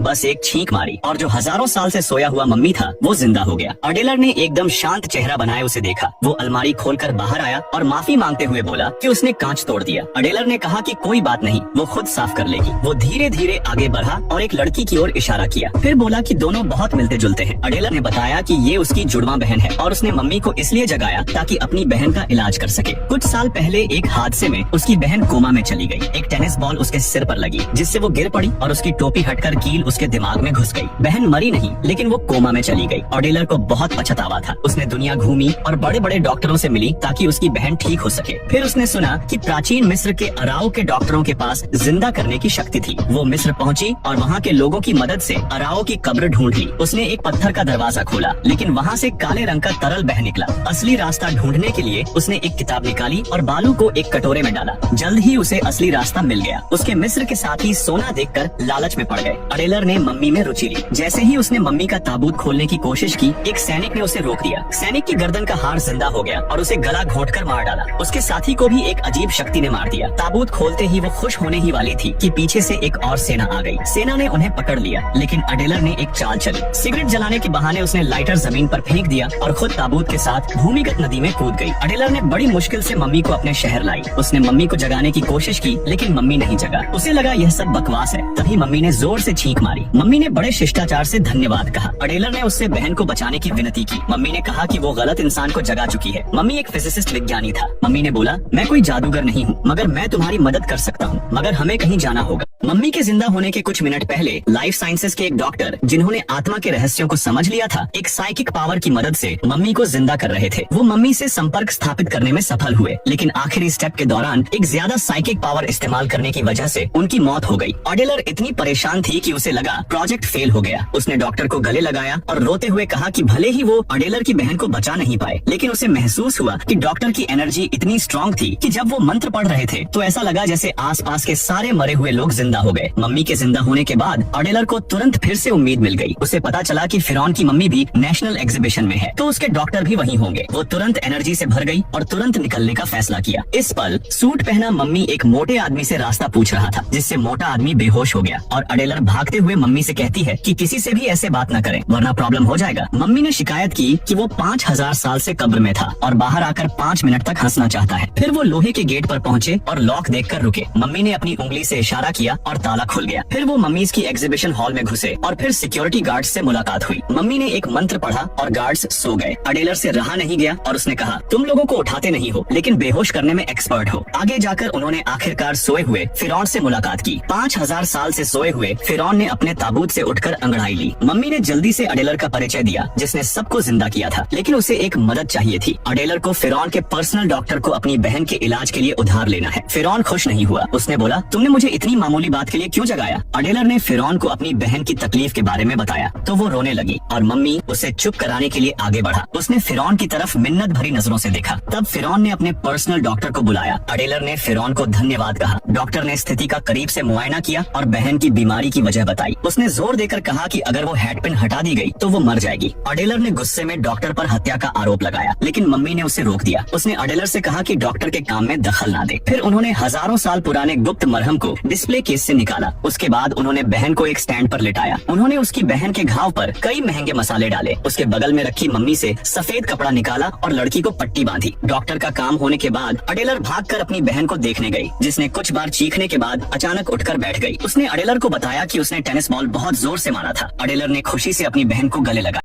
बस एक छींक मारी और जो हजारों साल से सोया हुआ मम्मी था वो जिंदा हो गया। अडेलर ने एकदम शांत चेहरा बनाए उसे देखा। वो अलमारी खोलकर बाहर आया और माफी मांगते हुए बोला कि उसने कांच तोड़ दिया। अडेलर ने कहा कि कोई बात नहीं, वो खुद साफ कर लेगी। वो धीरे धीरे आगे बढ़ा और एक लड़की की ओर इशारा किया, फिर बोला कि दोनों बहुत मिलते जुलते हैं। अडेलर ने बताया कि ये उसकी जुड़वा बहन है और उसने मम्मी को इसलिए जगाया ताकि अपनी बहन का इलाज कर सके। कुछ साल पहले एक हादसे में उसकी बहन कोमा में चली गई। एक टेनिस बॉल उसके सिर पर लगी जिससे वो गिर पड़ी और उसकी टोपी हटकर कील उसके दिमाग में घुस गई। बहन मरी नहीं लेकिन वो कोमा में चली गई। अडेलर को बहुत पछतावा था। उसने दुनिया घूमी और बड़े बड़े डॉक्टरों से मिली ताकि उसकी बहन ठीक हो सके। फिर उसने सुना कि प्राचीन मिस्र के अराओ के डॉक्टरों के पास जिंदा करने की शक्ति थी। वो मिस्र पहुंची और वहाँ के लोगों की मदद से अराओ की कब्र ढूंढ ली। उसने एक पत्थर का दरवाजा खोला लेकिन वहाँ से काले रंग का तरल बह निकला। असली रास्ता ढूंढने के लिए उसने एक किताब निकाली और बालू को एक कटोरे में डाला। जल्द ही उसे असली रास्ता मिल गया। उसके मिस्र के साथ ही सोना देखकर लालच में पड़ गए। अडेलर ने मम्मी में रुचि ली। जैसे ही उसने मम्मी का ताबूत खोलने की कोशिश की, एक सैनिक ने उसे रोक दिया। सैनिक की गर्दन का हार जिंदा हो गया और उसे गला घोंटकर मार डाला। उसके साथी को भी एक अजीब शक्ति ने मार दिया। ताबूत खोलते ही वो खुश होने ही वाली थी कि पीछे से एक और सेना आ गई। सेना ने उन्हें पकड़ लिया लेकिन अडेलर ने एक चाल चली। सिगरेट जलाने के बहाने उसने लाइटर जमीन पर फेंक दिया और खुद ताबूत के साथ भूमिगत नदी में कूद गई। अडेलर ने बड़ी मुश्किल से मम्मी को अपने शहर लाई। उसने मम्मी को जगाने की कोशिश की लेकिन मम्मी नहीं जगा। उसे लगा यह सब बकवास है। तभी मम्मी ने जोर से छींक मारी। मम्मी ने बड़े शिष्टाचार से धन्यवाद कहा। अडेलर ने उससे बहन को बचाने की विनती की। मम्मी ने कहा कि वो गलत इंसान को जगा चुकी है। मम्मी एक फिजिसिस्ट विज्ञानी था। मम्मी ने बोला, मैं कोई जादूगर नहीं हूँ मगर मैं तुम्हारी मदद कर सकता हूँ, मगर हमें कहीं जाना होगा। मम्मी के जिंदा होने के कुछ मिनट पहले लाइफ साइंसेज के एक डॉक्टर जिन्होंने आत्मा के रहस्यों को समझ लिया था, एक साइकिक पावर की मदद से मम्मी को जिंदा कर रहे थे। वो मम्मी से संपर्क स्थापित करने में सफल हुए लेकिन आखिरी स्टेप के दौरान एक ज्यादा साइकिक पावर इस्तेमाल करने की वजह से उनकी मौत हो गई। अडेलर इतनी परेशान थी कि उसे लगा प्रोजेक्ट फेल हो गया। उसने डॉक्टर को गले लगाया और रोते हुए कहा कि भले ही वो अडेलर की बहन को बचा नहीं पाए लेकिन उसे महसूस हुआ कि डॉक्टर की एनर्जी इतनी स्ट्रांग थी कि जब वो मंत्र पढ़ रहे थे तो ऐसा लगा जैसे आसपास के सारे मरे हुए लोग जिंदा हो गए। मम्मी के जिंदा होने के बाद अडेलर को तुरंत फिर से उम्मीद मिल गई। उसे पता चला कि फिरौन की मम्मी भी नेशनल एग्जीबिशन में है तो उसके डॉक्टर भी वहीं होंगे। वो तुरंत एनर्जी से भर गई और तुरंत निकलने का फैसला किया। इस पल सूट पहना मम्मी एक मोटे आदमी से रास्ता पूछ रहा था जिससे मोटा आदमी बेहोश हो गया और अडेलर भागते हुए मम्मी से कहती है कि किसी से भी ऐसे बात न करें वरना प्रॉब्लम हो जाएगा। मम्मी ने शिकायत की कि वो 5000 साल से कब्र में था और बाहर आकर 5 मिनट तक हंसना चाहता है। फिर वो लोहे के गेट पर पहुँचे और लॉक देखकर रुके। मम्मी ने अपनी उंगली से इशारा किया और ताला खुल गया। फिर वो मम्मीज की एग्जीबिशन हॉल में घुसे और फिर सिक्योरिटी गार्ड्स से मुलाकात हुई। मम्मी ने एक मंत्र पढ़ा और गार्ड्स सो गए। अडेलर से रहा नहीं गया और उसने कहा, तुम लोगों को उठाते नहीं हो लेकिन बेहोश करने में एक्सपर्ट हो। आगे जाकर उन्होंने आखिरकार सोए हुए फिरौन से मुलाकात की। 5000 साल से सोए हुए फिरौन ने अपने ताबूत से उठकर अंगड़ाई ली। मम्मी ने जल्दी से अडेलर का परिचय दिया जिसने सबको जिंदा किया था लेकिन उसे एक मदद चाहिए थी। अडेलर को फिरौन के पर्सनल डॉक्टर को अपनी बहन के इलाज के लिए उधार लेना है। फिरौन खुश नहीं हुआ। उसने बोला, तुमने मुझे इतनी मामूली बात के लिए क्यों जगाया? अडेलर ने फिरौन को अपनी बहन की तकलीफ के बारे में बताया तो वो रोने लगी और मम्मी उसे चुप कराने के लिए आगे बढ़ा। उसने फिरौन की तरफ मिन्नत भरी नजरों से देखा। तब फिरौन ने अपने पर्सनल डॉक्टर को बुलाया। अडेलर ने फिरौन को धन्यवाद कहा। डॉक्टर ने स्थिति का करीब से मुआयना किया और बहन की बीमारी की वजह बताई। उसने जोर देकर कहा कि अगर वो हेडपिन हटा दी गई तो वो मर जाएगी। अडेलर ने गुस्से में डॉक्टर पर हत्या का आरोप लगाया लेकिन मम्मी ने उसे रोक दिया। उसने अडेलर से कहा कि डॉक्टर के काम में दखल ना दे। फिर उन्होंने हजारों साल पुराने गुप्त मरहम को डिस्प्ले केस से निकाला। उसके बाद उन्होंने बहन को एक स्टैंड पर लिटाया। उन्होंने उसकी बहन के घाव पर कई महंगे मसाले डाले। उसके बगल में रखी मम्मी से सफेद कपड़ा निकाला और लड़की को पट्टी बांधी। डॉक्टर का काम होने के बाद अडेलर भागकर अपनी बहन को देखने गई जिसने कुछ बार चीखने के बाद अचानक उठकर बैठ गई। उसने अडेलर को बताया कि उसने टेनिस बॉल बहुत जोर से मारा था। अडेलर ने खुशी से अपनी बहन को गले लगाया।